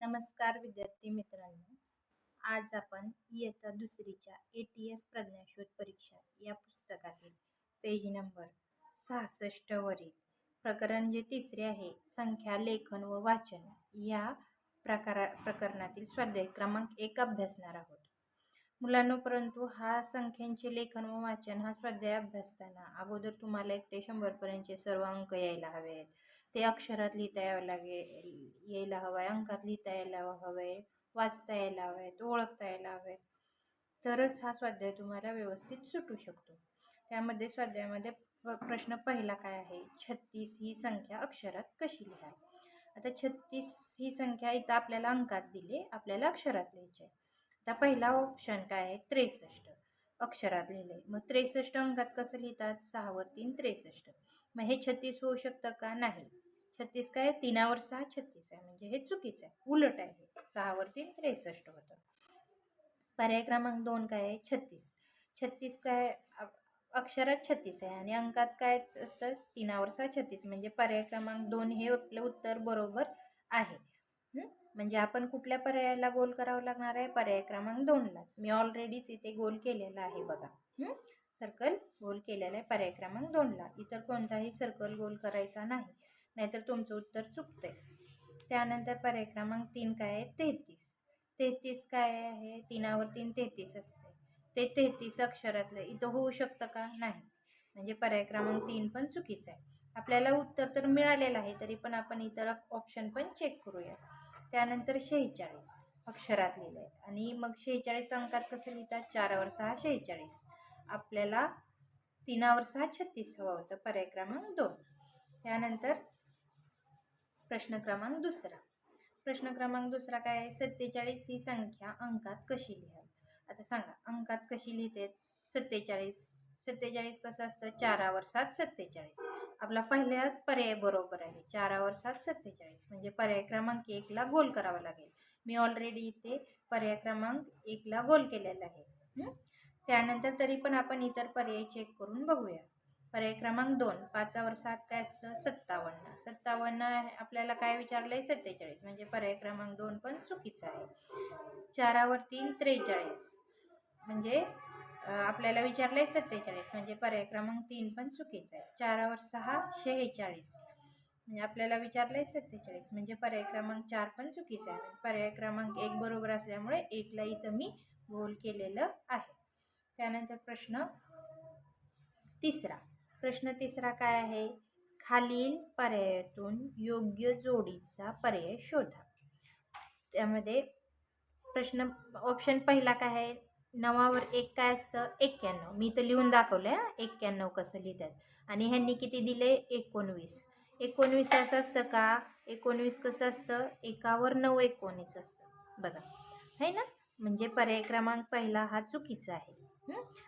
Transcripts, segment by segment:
नमस्कार विद्यार्थी मित्रांनो. आज आपण इयत्ता दुसरीच्या ATS प्रज्ञाशोध परीक्षा या पुस्तकातील पेज नंबर 66 वरील प्रकरण जे तिसरे आहे, संख्या, लेखन व वाचन या प्रकरणातील स्वाध्याय क्रमांक 1 अभ्यासणार आहोत. मुलांनो, परंतु हा संख्यांचे लेखन व वाचन हा स्वाध्याय अभ्यासताना अगोदर तुम्हाला 1 ते 100 पर्यंतचे सर्व अंक यायला हवेत. ते अक्षरात लिहिता यायला हवंय, अंकात लिहिता यायला हवंय, वाचता यायला हवेत, ओळखता यायला हवेत. तरच हा स्वाध्याय तुम्हाला व्यवस्थित सुटू शकतो. त्यामध्ये स्वाध्यायामध्ये प्रश्न पहिला काय आहे, 36 ही संख्या अक्षरात कशी लिहाल. आता 36 ही संख्या इथं आपल्याला अंकात दिली, आपल्याला अक्षरात लिहायची. आता पहिला ऑप्शन काय आहे, 63 अक्षरात लिहिले. मग 63 अंकात कसं लिहितात, 6 वर 3 63. मग हे 36 होऊ शकतं का, नाही. 36 काय, 3 वर 6 36 आहे, म्हणजे हे चुकीचं आहे, उलट आहे. 6 वर 3 63 होतं. पर्याय क्रमांक 2 काय आहे, 36. 36 काय अक्षरात 36 आहे आणि अंकात काय असतं, 3 वर 6 36, म्हणजे पर्याय क्रमांक 2 हे आपलं उत्तर बरोबर आहे. म्हणजे आपण कुठल्या पर्यायाला गोल करावं लागणार आहे, पर्याय क्रमांक 2लाच. मी ऑलरेडीच इथे गोल केलेला आहे बघा, सर्कल गोल केलेला आहे पर्याय क्रमांक 2ला. इतर कोणताही सर्कल गोल करायचा नाही, नाहीतर तुमचं उत्तर चुकतंय. त्यानंतर पर्याय क्रमांक 3 काय आहे, 33. 33 काय आहे, 3 वर 3 33 असते. ते 33 अक्षरातलं इथं होऊ शकतं का, नाही. म्हणजे पर्याय क्रमांक 3 पण चुकीचं आहे. आपल्याला उत्तर तर मिळालेलं आहे, तरी पण आपण इतर ऑप्शन पण चेक करूया. त्यानंतर 46 अक्षरात लिहिलं आहे आणि मग 46 अंकात कसं लिहितात, 4 वर 6 46. आपल्याला 3 वर 6 36 हवं होतं, पर्याय क्रमांक 2. त्यानंतर प्रश्न क्रमांक दुसरा. प्रश्न क्रमांक दुसरा काय आहे, 47 ही संख्या अंकात कशी लिहाल. आता सांगा, अंकात कशी लिहिते 47. 47 कसं असतं, 4 वर 7 47. आपला पहिलाच पर्याय बरोबर आहे, 4 वर 7 47, म्हणजे पर्याय क्रमांक 1ला गोल करावा लागेल. मी ऑलरेडी इथे पर्याय क्रमांक 1ला गोल केलेला आहे. त्यानंतर तरी पण आपण इतर पर्याय चेक करून बघूया. पर्याय क्रमांक 2, 5 वर 7 काय असतं, 57. 57 आपल्याला काय विचारलंय, 47, म्हणजे पर्याय क्रमांक 2 पण चुकीचा आहे. 4 वर 3 43, म्हणजे आपल्याला विचारलंय 47, म्हणजे पर्याय क्रमांक 3 पण चुकीचा आहे. 4 वर 6 46, म्हणजे आपल्याला विचारलंय 47, म्हणजे पर्याय क्रमांक 4 पण चुकीचा आहे. पर्याय क्रमांक 1 बरोबर असल्यामुळे 1ला इथं मी गोल केलेलं आहे. त्यानंतर प्रश्न तिसरा काय आहे, खालील पर्यायातून योग्य जोडीचा पर्याय शोधा. त्यामध्ये प्रश्न ऑप्शन पहिला काय आहे, 9 वर 1 काय असतं, 91. मी तर लिहून दाखवलंय 91 कसं लिहितात. आणि ह्यांनी किती दिले, 19. 19 असं असतं का, 19 कसं असतं, 1 वर 9 19 असतं बघा, है ना. म्हणजे पर्याय क्रमांक पहिला हा चुकीचा आहे.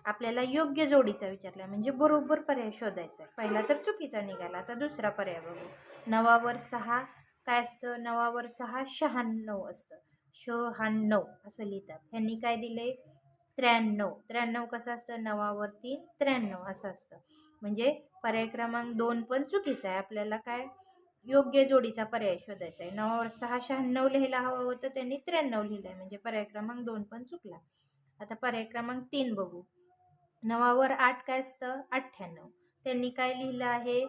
आपल्याला योग्य जोडीचा विचारला, म्हणजे बरोबर पर्याय शोधायचा आहे. पहिला तर चुकीचा निघाला. आता दुसरा पर्याय बघू. 9 वर 6 काय असतं, 9 वर 6 96 असतं, 96 असं लिहितात. ह्यांनी काय दिले, 93. 93 कसं असतं, 9 वर 3 93 असं असतं, म्हणजे पर्याय क्रमांक 2 पण चुकीचा आहे. आपल्याला काय योग्य जोडीचा पर्याय शोधायचा आहे. 9 वर 6 96 लिहायला हवं होतं, त्यांनी 93 लिहिलं आहे, म्हणजे पर्याय क्रमांक 2 पण चुकला. आता पर्याय क्रमांक 3 बघू. 9 वर 8 काय असतं, 98. त्यांनी काय लिहिलं आहे,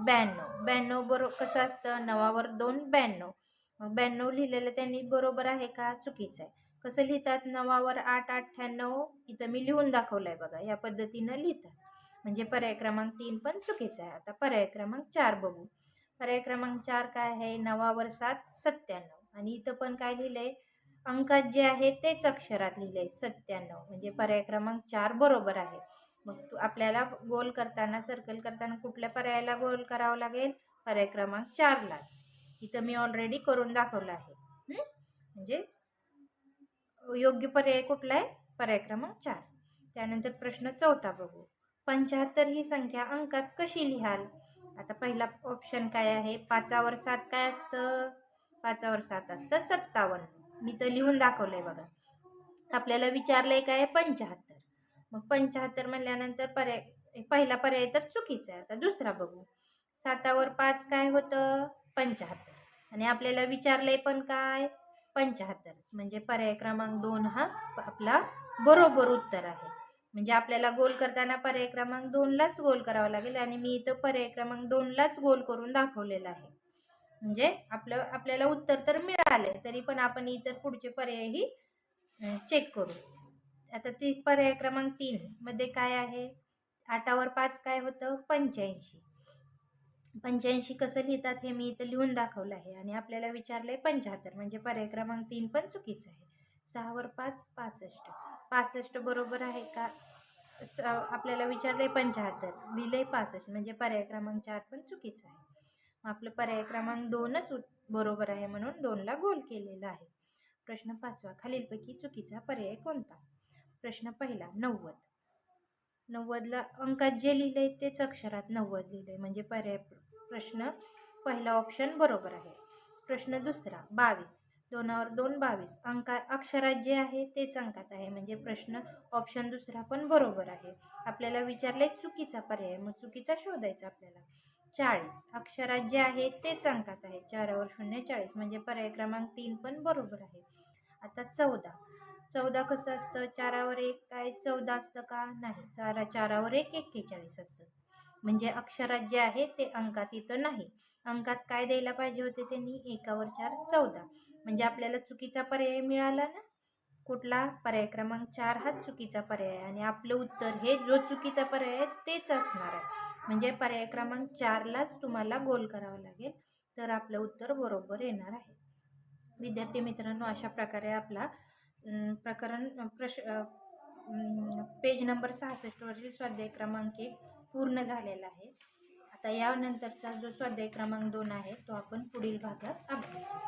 92. 92 बरोबर कसं असतं, 9 वर 2 92. मग 92 लिहिलेलं त्यांनी बरोबर आहे का, चुकीचं आहे. कसं लिहितात, 9 वर 8 98, इथं मी लिहून दाखवलंय बघा, या पद्धतीनं लिहितात, म्हणजे पर्याय क्रमांक 3 पण चुकीचा आहे. आता पर्याय क्रमांक 4 बघू. पर्याय क्रमांक 4 काय आहे, 9 वर 7 97, आणि इथं पण काय लिहिलंय, अंकात जे आहे तेच अक्षरात लिहिलंय 97, म्हणजे पर्याय क्रमांक 4 बरोबर आहे. मग आपल्याला गोल करताना, सर्कल करताना कुठल्या पर्यायाला गोल करावं लागेल, पर्याय क्रमांक 4लाच. इथं मी ऑलरेडी करून दाखवलं आहे. म्हणजे योग्य पर्याय कुठला आहे, पर्याय क्रमांक 4. त्यानंतर प्रश्न चौथा बघू. 75 ही संख्या अंकात कशी लिहाल. आता पहिला ऑप्शन काय आहे, 5 वर 7 काय असतं, 5 वर 7 असतं 57. मी तर लिहून दाखवलंय बघा. आपल्याला विचारलंय काय, 75. मग 75 म्हणल्यानंतर पहिला पर्याय तर चुकीचा आहे. आता दुसरा बघू. 7 वर 5 काय होतं, 75, आणि आपल्याला विचारलंय पण काय, 75 म्हणजे पर्याय क्रमांक 2 हा आपला बरोबर उत्तर आहे. म्हणजे आपल्याला गोल करताना पर्याय क्रमांक 2लाच गोल करावा लागेल आणि मी इथं पर्याय क्रमांक 2लाच गोल करून दाखवलेला आहे. म्हणजे आपल्याला उत्तर तर मिळाले, तरी पण आपण इतर पुढचे पर्यायही चेक करू. आता ती पर्याय क्रमांक 3 मध्ये काय आहे? 8वर 5 काय होतं? 85. 85 कसं लिहितात हे मी इथं लिहून दाखवलं आहे आणि आपल्याला विचारलंय 75 म्हणजे पर्याय क्रमांक 3 पण चुकीचं आहे. 6वर 5 65. 65 बरोबर आहे का? आपल्याला विचारलंय 75 लिहिलंय 65 म्हणजे पर्याय क्रमांक 4 पण चुकीचं आहे. आपलं पर्याय क्रमांक 2च बरोबर आहे म्हणून 2ला गोल केलेला आहे. प्रश्न 5वा खालीलपैकी चुकीचा पर्याय कोणता? प्रश्न पहिला 90. 90ला अंकात जे लिहिलंय तेच अक्षरात 90 लिहिलंय म्हणजे पर्याय प्रश्न पहिला ऑप्शन बरोबर आहे. प्रश्न दुसरा 22. 2वर 2 22 अक्षरात जे आहे तेच अंकात आहे म्हणजे प्रश्न ऑप्शन दुसरा पण बरोबर आहे. आपल्याला विचारले चुकीचा पर्याय, मग चुकीचा शोधायचा आपल्याला. 40 अक्षरात जे आहे तेच अंकात आहे. 4वर 0 40 म्हणजे पर्याय क्रमांक 3 पण बरोबर आहे. आता 14 कसं असतं? 4वर 1 काय 14 असतं का? नाही. 4वर 1 41 असतं. म्हणजे अक्षरात जे आहे ते अंकात इथं नाही. अंकात काय द्यायला पाहिजे होते त्यांनी? 1वर 4 14. म्हणजे आपल्याला चुकीचा पर्याय मिळाला ना. कुठला? पर्याय क्रमांक 4 हा चुकीचा पर्याय आहे आणि आपलं उत्तर हे जो चुकीचा पर्याय आहे तेच असणार आहे. म्हणजे पर्याय क्रमांक 4लाच तुम्हाला गोल करावं लागेल तर आपलं उत्तर बरोबर येणार आहे. विद्यार्थी मित्रांनो, अशा प्रकारे आपला पेज नंबर 66 वरील स्वाध्याय क्रमांक 1 पूर्ण झालेला आहे. आता यानंतरचा जो स्वाध्याय क्रमांक 2 आहे तो आपण पुढील भागात अभ्यासू.